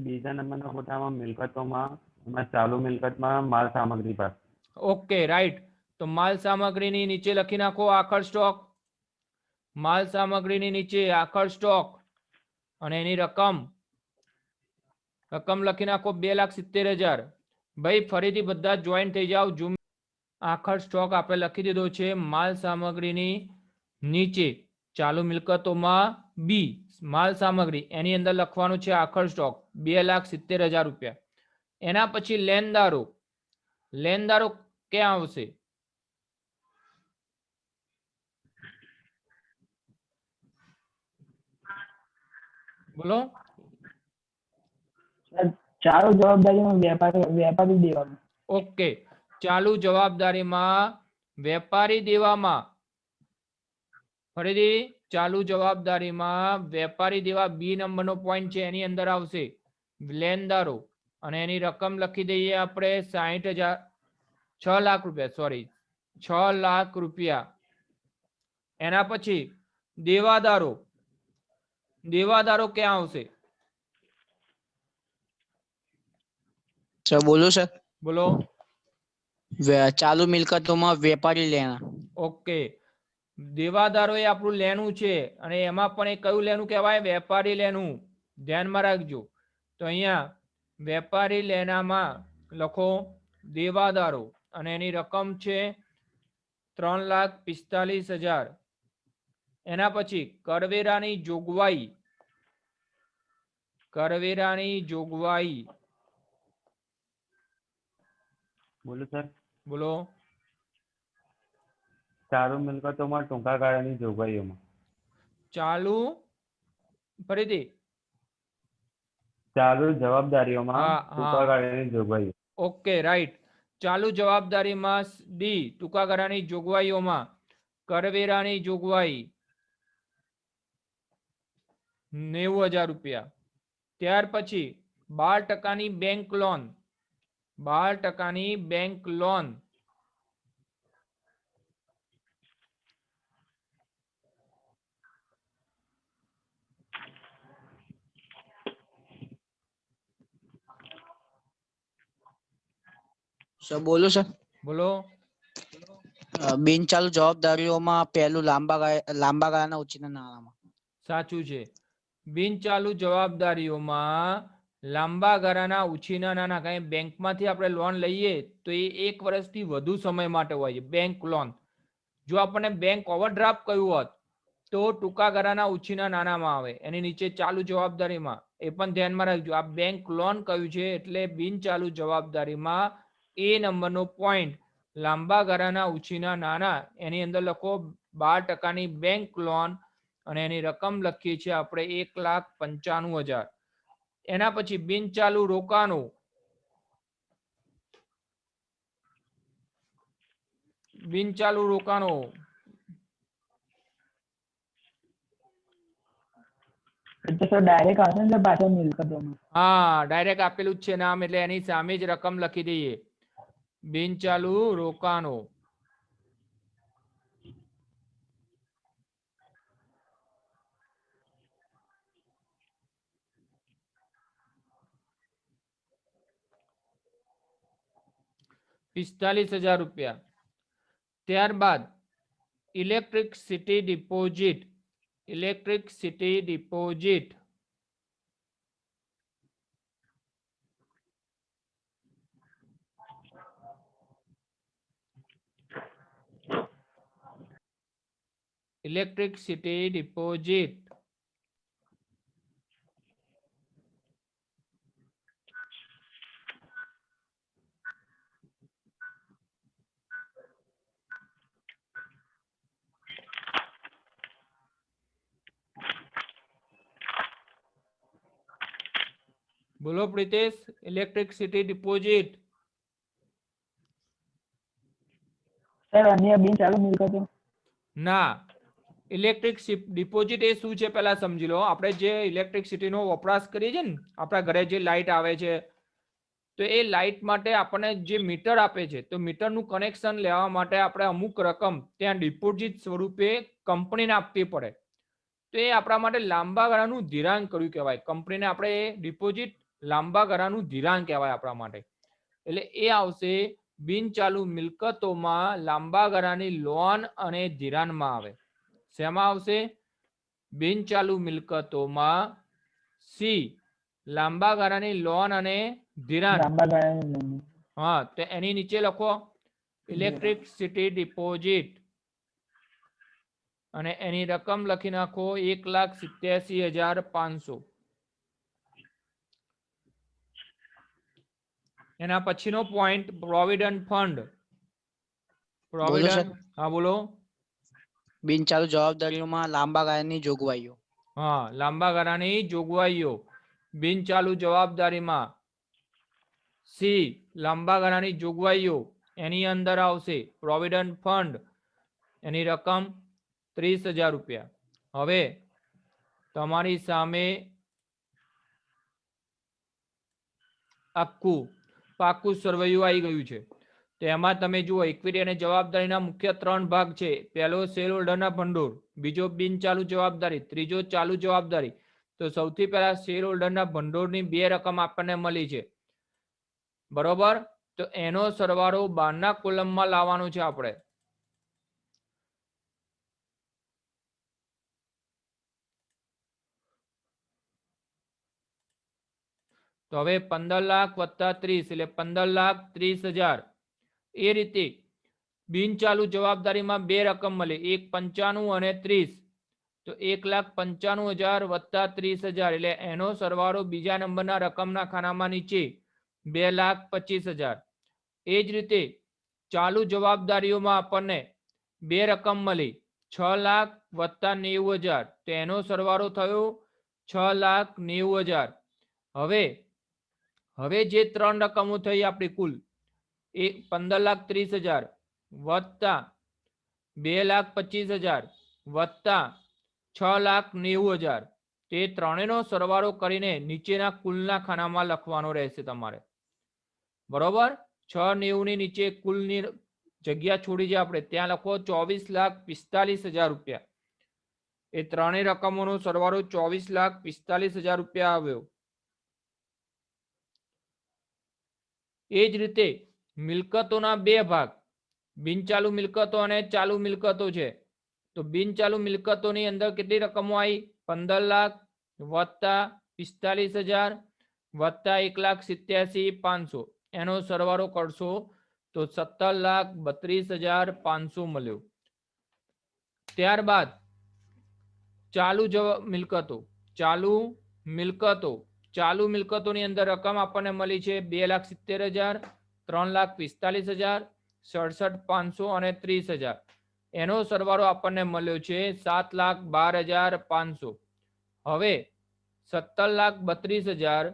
બીજા નંબરના કોઠામાં મિલકતોમાં એમાં ચાલુ મિલકતમાં માલ સામગ્રી પર. Okay right. તો માલ સામગ્રીની નીચે લખી નાખો આખર સ્ટોક. માલ સામગ્રીની નીચે આખર સ્ટોક અને એની રકમ લખી નાખો 2,70,000. ભાઈ ફરીથી બધા જોઈન થઈ જાઓ. ઝૂમ આખર સ્ટોક આપણે લખી દીધો છે માલ સામગ્રીની નીચે ચાલુ મિલકતોમાં બી માલ સામગ્રી એની અંદર લખવાનું છે આખર સ્ટોક 2,70,000 રૂપિયા. એના પછી લેનદારો ક્યાં આવશે? બોલો. ચાલુ જવાબદારીમાં વેપારી દેવામાં. ઓકે, ચાલુ જવાબદારીમાં વેપારી દેવામાં. ફરીથી ચાલુ જવાબદારીમાં વેપારી દેવા બી નંબરનો પોઈન્ટ છે એની અંદર આવશે લેનદારો અને એની રકમ લખી દઈએ આપણે 60,000 6 લાખ રૂપિયા સોરી 6 લાખ રૂપિયા. એના પછી દેવાદારો ક્યાં આવશે? સર બોલું સર? બોલો. ચાલુ મિલકતોમાં વેપારી લેણા. ઓકે, દેવાદારો એ આપણું લેણું છે અને એમાં પણ એ કયું લેણું કહેવાય? વેપારી લેણું. ધ્યાનમાં રાખજો. તો અહીંયા વેપારી લેણામાં લખો દેવાદારો અને એની રકમ છે 3,45,000. એના પછી કરવેરાની જોગવાઈ. બોલો સર. બોલો. ચાલુ મિલકતોમાં ટૂંકા ગાળાની જોગવાઈઓમાં. ફરીથી ચાલુ જવાબદારીઓમાં હા, ટૂંકા હા. ગાળાની જોગવાઈઓ. Okay, right. ચાલુ જવાબદારીમાં ડી ટૂંકા ગાળાની જોગવાઈઓમાં કરવેરાની જોગવાઈ 90,000 રૂપિયા. ત્યાર પછી 12% બેંક લોન. સર બોલું સર? બોલો. બિન ચાલુ જવાબદારીઓમાં પહેલું લાંબા ગાળાના ઉછીના નાણાંમાં. સાચું છે. બિનચાલુ જવાબદારીઓમાં લાંબા ગાળાના ઉછીના નાણાં. કારણ બેંકમાંથી આપણે લોન લઈએ તો એ 1 વર્ષથી વધુ સમય માટે હોય છે બેંક લોન. જો આપણને બેંક ઓવરડ્રાફ્ટ કહ્યું હોત તો ટૂંકા ગાળાના ઉછીના નાણાંમાં આવે એની નીચે ચાલુ જવાબદારીમાં. એ પણ ધ્યાનમાં રાખજો. આ બેંક લોન કહ્યું છે એટલે બિનચાલુ જવાબદારીમાં એ નંબરનો પોઈન્ટ લાંબા ગાળાના ઉછીના નાણાં એની અંદર લખો 12% બેંક લોન અને એની રકમ લખીએ છીએ આપણે 1,95,000. એના પછી બિનચાલુ રોકાણો. એટલે સર ડાયરેક્ટ આવશે ને પાછળ મિલકતોમાં. હા, ડાયરેક્ટ આપેલું જ છે નામ એટલે એની સામે જ રકમ લખી દઈએ. બિનચાલુ રોકાણો. ₹45,000. ત્યારબાદ ઇલેક્ટ્રિસિટી ડિપોઝિટ. બોલો પ્રિતેશ. Electricity deposit. સર અન્ય બિન ચાલુ મિલકતો. ના, ઇલેક્ટ્રિક ડિપોઝિટ એ શું છે પહેલા સમજી લો. આપણે જે ઇલેક્ટ્રિસિટીનો વપરાશ કરીએ છીએ ને આપણા ઘરે જે લાઇટ આવે છે તો એ લાઇટ માટે આપણને જે મીટર આપે છે તો મીટરનું કનેક્શન લેવા માટે આપણે અમુક રકમ ત્યાં ડિપોઝિટ સ્વરૂપે કંપનીને આપવી પડે. તો એ આપણા માટે લાંબા ગાળાનું ધિરાણ કર્યું કહેવાય. કંપનીને આપણે એ ડિપોઝિટ લાંબા ગાળાનું ધિરાણ કહેવાય આપણા માટે. એટલે એ આવશે બિનચાલુ મિલકતોમાં લાંબા ગાળાની લોન અને ધિરાણમાં આવે. શેમાં આવશે? બિનચાલુ મિલકતોમાં સી લાંબા ગાળાની લોન અને ધિરાણ. લાંબા ગાળાની loan. હા, તો એની નીચે લખો ઇલેક્ટ્રિસિટી ડિપોઝિટ અને એની રકમ લખી નાખો 1,87,500. એના પછીનો પોઈન્ટ પ્રોવિડન્ટ ફંડ. બોલો સર. પ્રોવિડન્ટ, હા બોલો. બિનચાલુ જવાબદારીઓમાં લાંબા ગાળાની જોગવાઈઓ. હા, લાંબા ગાળાની જોગવાઈઓ. બિનચાલુ જવાબદારીમાં સી લાંબા ગાળાની જોગવાઈઓ એની અંદર આવશે પ્રોવિડન્ટ ફંડ, એની રકમ 30,000 રૂપિયા. હવે તમારી સામે આખું પાકું સરવૈયું આવી ગયું છે. તો એમાં તમે જુઓ ઇક્વિટી અને જવાબદારીના મુખ્ય 3 ભાગ છે. પહેલો શેર હોલ્ડરના ભંડોળ, બીજો બિનચાલુ જવાબદારી, ત્રીજો ચાલુ જવાબદારી. તો સૌથી પહેલા શેર હોલ્ડરના ભંડોળની 2 રકમ આપણને મળી છે, બરોબર. તો એનો સરવાળો 12ના કોલમમાં લાવવાનો છે આપણે. તો હવે 15 લાખ વત્તા 30 એટલે 15,30,000. એ રીતે બિનચાલુ જવાબદારીમાં 2 રકમ મળી, એક 95 અને 30. તો 1,95,000 વત્તા 30,000 એટલે એનો સરવાળો બીજા નંબરના રકમના ખાનામાં નીચે 2,25,000. એ જ રીતે ચાલુ જવાબદારીઓમાં આપણને 2 રકમ મળી, 6 લાખ વત્તા 90,000. તો એનો સરવાળો થયો 6,90,000. હવે જે 3 રકમો થઈ આપણી કુલ 15,30,000 વત્તા 2,25,000 વત્તા 6,90,000. તે ત્રણેયનો સરવાળો કરીને નીચેના કુલના ખાનામાં લખવાનો રહેશે તમારે, બરોબર. 690 ની નીચે કુલની જગ્યા છોડી છે આપણે, ત્યાં લખો 24,45,000 રૂપિયા. એ ત્રણેય રકમોનો સરવાળો 24,45,000 રૂપિયા આવ્યો. એ જ રીતે મિલકતોના 2 ભાગ, બિનચાલુ મિલકતો અને ચાલુ મિલકતો છે. તો બિનચાલુ મિલકતોની અંદર કેટલી રકમો આવી? 15 લાખ વત્તા 45,000 વત્તા 1,87,500. એનો સરવાળો કરશો તો 17,32,500 મળ્યો. ત્યારબાદ ચાલુ મિલકતોની અંદર રકમ આપણને મળી છે 2,70,000, 3,45,000, 67,500 અને 30,000. એનો સરવાળો આપણને મળ્યો છે 7,12,500. હવે 17,32,000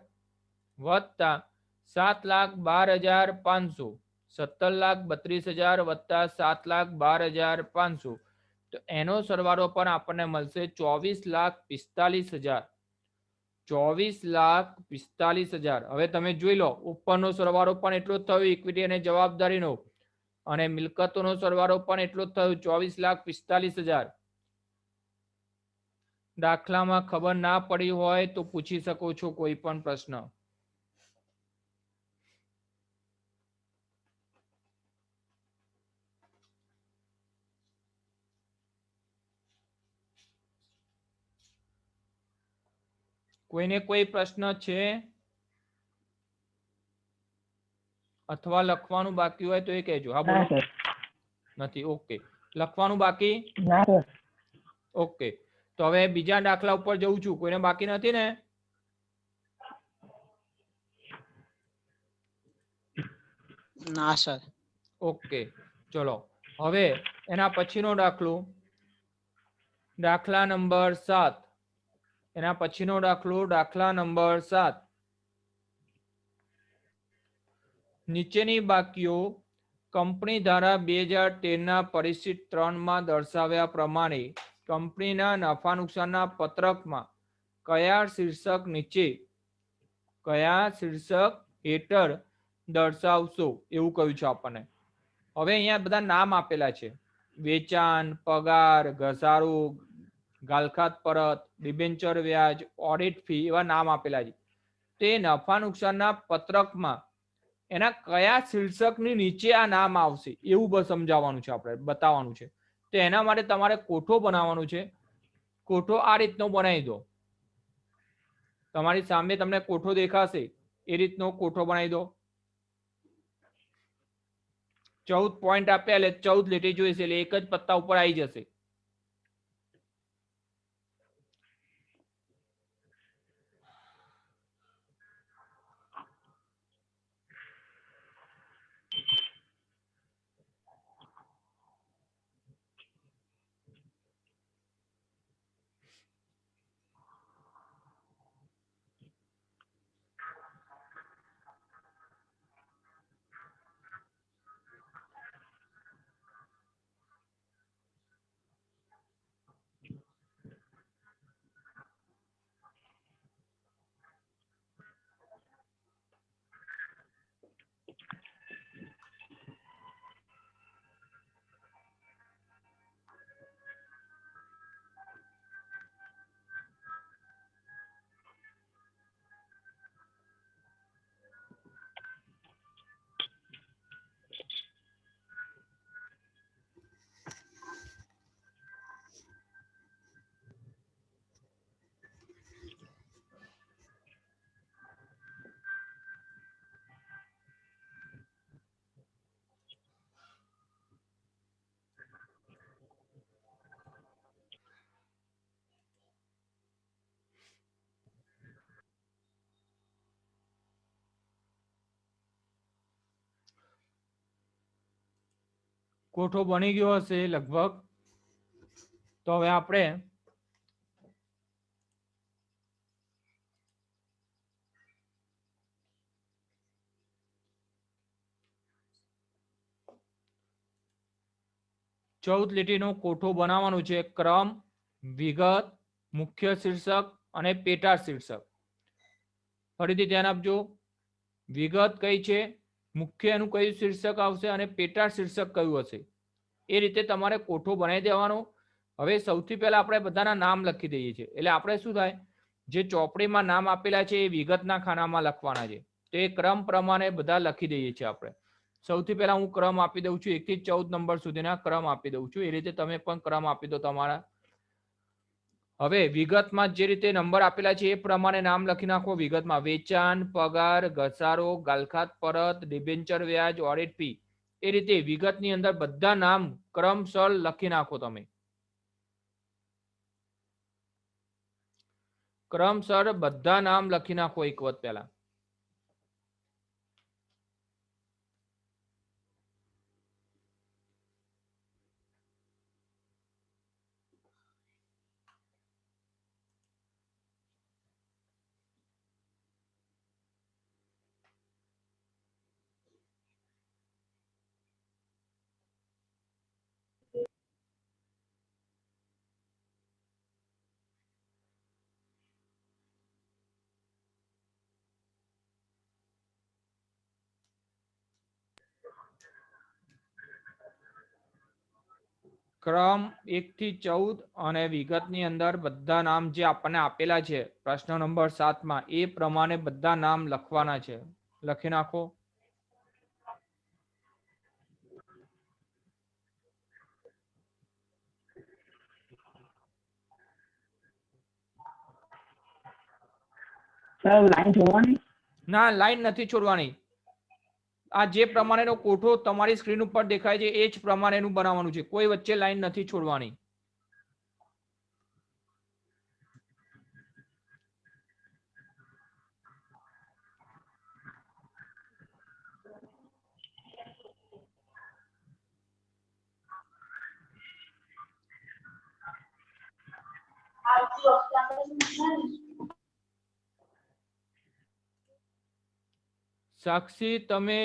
વત્તા 7,12,500, 17,32,000 વત્તા 7,12,500. તો એનો સરવાળો પણ આપણને મળશે 24,45,000. 24,45,000. હવે તમે જોઈ લો, ઉપરનો સરવાળો પણ એટલો જ થયો ઇક્વિટી અને જવાબદારીનો, અને મિલકતોનો સરવાળો પણ એટલો જ થયો 24,45,000. દાખલામાં ખબર ના પડી હોય તો પૂછી શકો છો કોઈ પણ પ્રશ્ન. કોઈને કોઈ પ્રશ્ન છે અથવા લખવાનું બાકી હોય તો એ કહેજો. હા બોલો. ના સર. નથી? ઓકે. લખવાનું બાકી? ના સર. ઓકે. તો હવે બીજા દાખલા ઉપર જઉં છું. કોઈને બાકી નથી ને? ના સર. ઓકે, ચલો. હવે એના પછીનો દાખલો, દાખલા નંબર 7. એના પછીનો દાખલો, દાખલા નંબર 7. નીચેની બાકીઓ કંપની ધારા 2013ના પરિશિષ્ટ 3માં દર્શાવ્યા પ્રમાણે કંપનીના નફા નુકસાનના પત્રકમાં કયા શીર્ષક હેઠળ દર્શાવશો એવું કહ્યું છે આપણને. હવે અહીંયા બધા નામ આપેલા છે: વેચાણ, પગાર, ઘસારો, ગાલખાત પરત, ડિબેન્ચર વ્યાજ, ઓડિટ ફી, એવા નામ આપેલા છે. તે નફા નુકસાનના પત્રકમાં એના કયા શીર્ષકની નીચે આ નામ આવશે એવું સમજાવવાનું છે, આપણે બતાવવાનું છે. તો એના માટે તમારે કોઠો બનાવવાનું છે. કોઠો આ રીતનો બનાવી દો. તમારી સામે તમને કોઠો દેખાશે એ રીતનો કોઠો બનાવી દો. 14 પોઈન્ટ આપ્યા એટલે 14 લીટી જોઈશે એટલે એક જ પત્તા ઉપર આવી જશે. કોઠો બની ગયો હશે લગભગ. તો હવે આપણે ચૌદ લીટીનો કોઠો બનાવવાનો છે. ક્રમ, વિગત, મુખ્ય શીર્ષક અને પેટા શીર્ષક. ફરીથી ધ્યાન આપજો. વિગત કઈ છે, મુખ્યનું કયું શીર્ષક આવશે અને પેટા શીર્ષક કયું હશે, એ રીતે તમારે કોઠો બનાવી દેવાનો. હવે સૌથી પહેલા આપણે બધાના નામ લખી દઈએ છીએ. એટલે આપણે શું થાય, જે ચોપડીમાં નામ આપેલા છે એ વિગતના ખાનામાં લખવાના છે. તો એ ક્રમ પ્રમાણે બધા લખી દઈએ છીએ આપણે. સૌથી પહેલા હું ક્રમ આપી દઉં છું, 1 થી 14 નંબર સુધીના ક્રમ આપી દઉં છું. એ રીતે તમે પણ ક્રમ આપી દો તમારા. હવે વિગતમાં જે રીતે નંબર આપેલા છે એ પ્રમાણે નામ લખી નાખો. વિગતમાં વેચાણ, પગાર, ઘસારો, ગાલખાત પરત, ડિબેન્ચર વ્યાજ, ઓડિટ ફી, એ રીતે વિગતની અંદર બધા નામ ક્રમસર લખી નાખો. તમે ક્રમસર બધા નામ લખી નાખો એક વખત પહેલા. ક્રમ 1 થી 14 અને વિગતની અંદર બધા નામ જે આપણને આપેલા છે પ્રશ્ન નંબર 7 માં, એ પ્રમાણે બધા નામ લખવાના છે. લખી નાખો. સર લાઈન જોવાની? ના, લાઈન નથી છોડવાની. આ જે પ્રમાણેનો કોઠો તમારી સ્ક્રીન ઉપર દેખાય છે એ જ પ્રમાણેનું બનાવવાનું છે. કોઈ વચ્ચે લાઈન નથી છોડવાની. સાક્ષી, તમે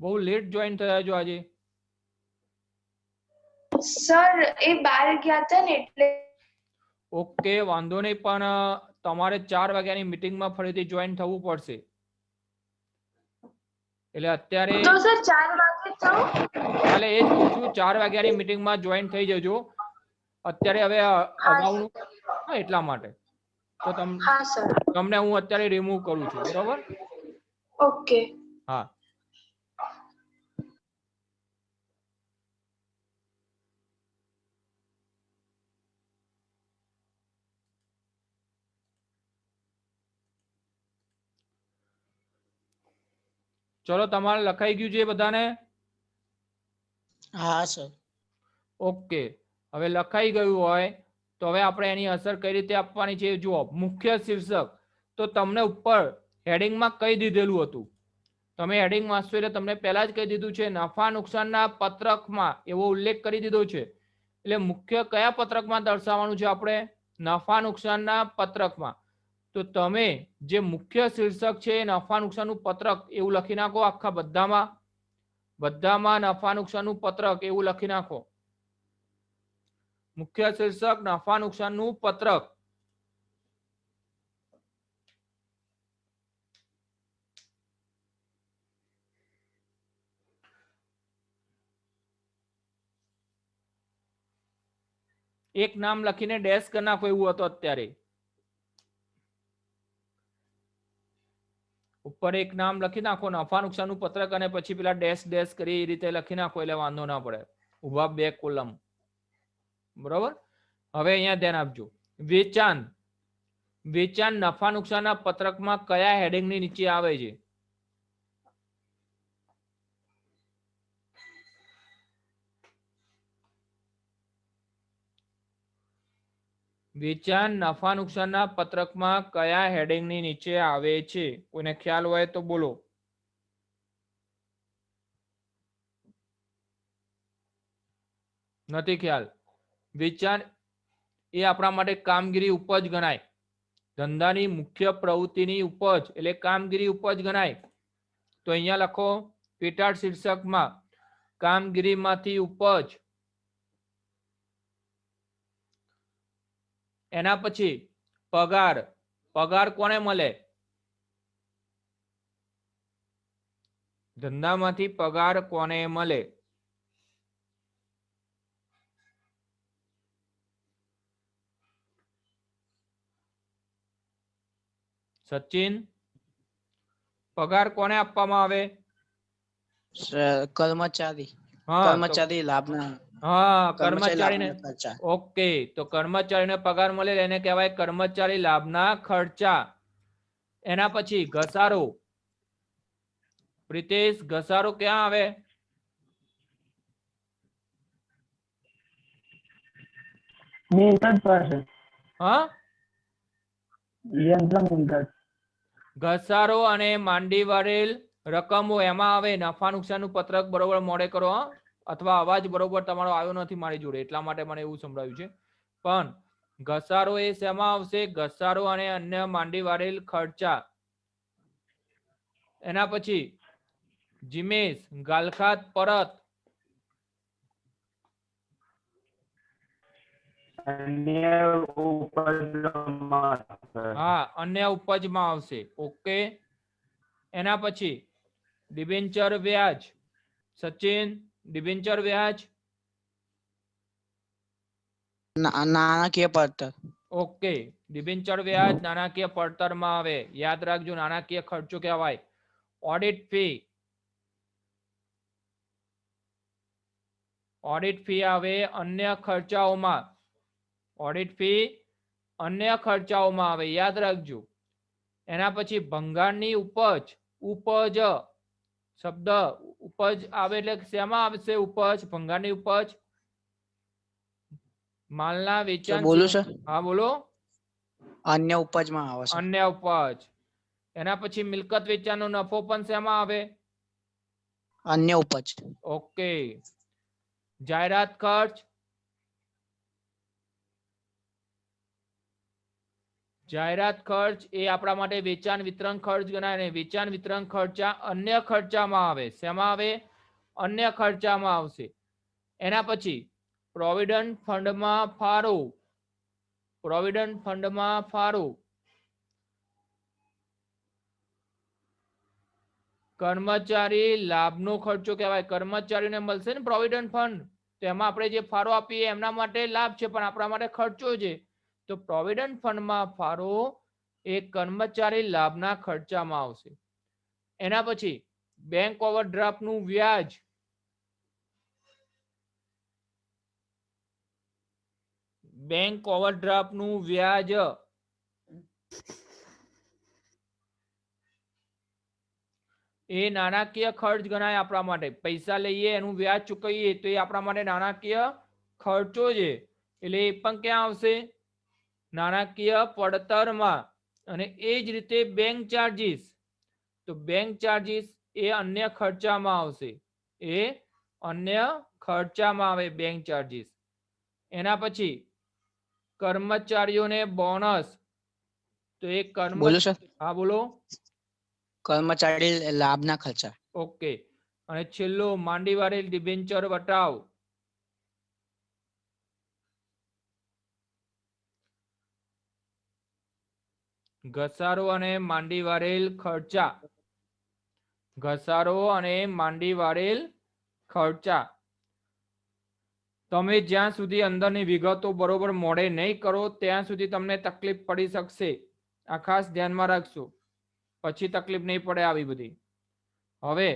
બહુ લેટ જોઈન થયા છો આજે. સર એ બહાર ગયા હતા ને એટલે. ઓકે, વાંધો નહીં, પણ તમારે 4 વાગ્યાની મીટિંગમાં ફરીથી જોઈન થવું પડશે. એટલે અત્યારે તો સર 4 વાગે થાવ. એટલે એ જ કહું છું, 4 વાગ્યાની મીટિંગમાં જોઈન થઈ જજો. અત્યારે હવે અગાઉનું એટલા માટે તો હા સર. તમને હું અત્યારે રિમૂવ કરું છું. બરોબર? ઓકે. હા. ચલો તમારે લખાઈ ગયું છે બધાને? હા સર. ઓકે, હવે લખાઈ ગયું હોય તો હવે આપણે એની અસર કઈ રીતે આપવાની છે જુઓ. મુખ્ય શીર્ષક તો તમને ઉપર હેડિંગમાં કહી દીધેલું હતું. તમે હેડિંગ વાંચશો એટલે તમને પહેલા જ કહી દીધું છે નફા નુકસાનના પત્રકમાં એવો ઉલ્લેખ કરી દીધો છે. એટલે મુખ્ય કયા પત્રકમાં દર્શાવવાનું છે આપણે? નફા નુકસાનના પત્રકમાં. તો તમે જે મુખ્ય શીર્ષક છે એ નફા નુકસાનનું પત્રક એવું લખી નાખો. આખા બધામાં નફા નુકસાનનું પત્રક એવું લખી નાખો. મુખ્ય શીર્ષક નફા નુકસાનનું પત્રક. એક નામ લખીને ડેશ કરી નાખો એવું હતું અત્યારે. ઉપર એક નામ લખી નાખો નફા નુકસાનનું પત્રક અને પછી પેલા ડેશ ડેશ કરી એ રીતે લખી નાખો એટલે વાંધો ના પડે. ઉભા 2 કોલમ. બરોબર. હવે અહીંયા ધ્યાન આપજો. વેચાણ નફા નુકસાનના પત્રકમાં કયા હેડિંગની નીચે આવે છે? વેચાણ નફા નુકસાનના પત્રકમાં કયા હેડિંગની નીચે આવે છે? કોઈને ખ્યાલ હોય તો બોલો. નથી ખ્યાલ? વેચાણ એ આપણા માટે કામગીરી ઉપજ ગણાય. ધંધાની મુખ્ય પ્રવૃત્તિની ઉપજ એટલે કામગીરી ઉપજ ગણાય. તો અહીંયા લખો પેટાળ શીર્ષકમાં કામગીરીમાંથી ઉપજ. એના પછી પગાર. પગાર કોને મળે? ધંધામાંથી પગાર કોને મળે? સચિન, પગાર કોને આપવામાં આવે? કર્મચારી. હા કર્મચારી લાભના. હા કર્મચારી કર્મચારીને. લાભના ખર્ચા. ઓકે, તો કર્મચારીને પગાર મળે એને કહેવાય કર્મચારી લાભના ખર્ચા. એના પછી ઘસારો. પ્રિતેશ, ઘસારો ક્યાં આવે? મિલકત પાસે. હા, યંત્ર મિલકત. ઘસારો અને માંડી વાળેલ રકમો એમાં આવે. નફા નુકસાનનું પત્રક બરોબર મોડે કરો હા. અથવા અવાજ બરોબર તમારો આવ્યો નથી મારી જોડે એટલા માટે મને એવું સંભળાયું છે. પણ ઘસારો એ શેમાં આવશે? ઘસારો અને અન્ય માંડી વાળેલ ખર્ચા. એના પછી જીમેશ, ગાલખાત પરત. અન્ય ઉપજમાં હા, અન્ય ઉપજમાં આવશે. ઓકે. એના પછી ડિબેન્ચર વ્યાજ. સચિન, ડિબેન્ચર વ્યાજ. નાણાકીય પડતર. ઓકે, ડિબેન્ચર વ્યાજ નાણાકીય પડતરમાં આવે. યાદ રાખજો નાણાકીય ખર્ચો કહેવાય. Audit fee. ઓડિટ ફી આવે અન્ય ખર્ચાઓમાં. ઓડિટ ફી અન્ય ખર્ચાઓમાં આવે યાદ રાખજો. એના પછી ભંગારની ઉપજ. ઉપજ શબ્દ ઉપજ આવે એટલે શેમાં આવશે ઉપજ? ભંગારની ઉપજ. માલના વેચાણ. બોલું સર? હા બોલો. અન્ય ઉપજમાં આવે છે. અન્ય ઉપજ. એના પછી મિલકત વેચાણનો નફો પણ શેમાં આવે? અન્ય ઉપજ. ઓકે. જાહેરાત ખર્ચ. જાહેરાત ખર્ચ એ આપણા માટે વેચાણ વિતરણ ખર્ચ ગણાય ને વેચાણ વિતરણ ખર્ચા અન્ય ખર્ચામાં આવે. શેમાં આવે? અન્ય ખર્ચામાં આવશે. એના પછી પ્રોવિડન્ટ ફંડમાં ફાળો. પ્રોવિડન્ટ ફંડમાં ફાળો. કર્મચારી લાભનો ખર્ચો કહેવાય. કર્મચારીને મળશે ને પ્રોવિડન્ટ ફંડ તો એમાં આપણે જે ફાળો આપીએ એમના માટે લાભ છે પણ આપણા માટે ખર્ચો છે. તો પ્રોવિડન્ટ ફંડમાં ફાળો એ કર્મચારી લાભના ખર્ચામાં આવશે. એના પછી બેંક ઓવરડ્રાફ્ટનું વ્યાજ. બેંક ઓવરડ્રાફ્ટનું વ્યાજ. એ નાણાકીય ખર્ચ ગણાય આપણા માટે. પૈસા લઈએ એનું વ્યાજ ચૂકવીએ તો એ આપણા માટે નાણાકીય ખર્ચો છે. એટલે એ પણ ક્યાં આવશે? નાણાકીય પડતરમાં. અને એ જ રીતે બેંક ચાર્જીસ, તો બેંક ચાર્જીસ એ અન્ય ખર્ચામાં આવશે. એ અન્ય ખર્ચામાં આવે બેંક ચાર્જીસ. એના પછી કર્મચારીઓને બોનસ, તો એ બોલો સર. હા બોલો. કર્મચારી લાભના ખર્ચા. ઓકે. અને છેલ્લું માંડી વાળેલ ડિબેન્ચર વટાવ. ઘસારો અને માંડી વાળેલ ખર્ચા. ઘસારો અને માંડી વાળેલ ખર્ચા. તમે જ્યાં સુધી અંદરની વિગતો બરોબર મોડે નહીં કરો ત્યાં સુધી તમને તકલીફ પડી શકશે. આ ખાસ ધ્યાનમાં રાખજો, પછી તકલીફ નહીં પડે આવી બધી. હવે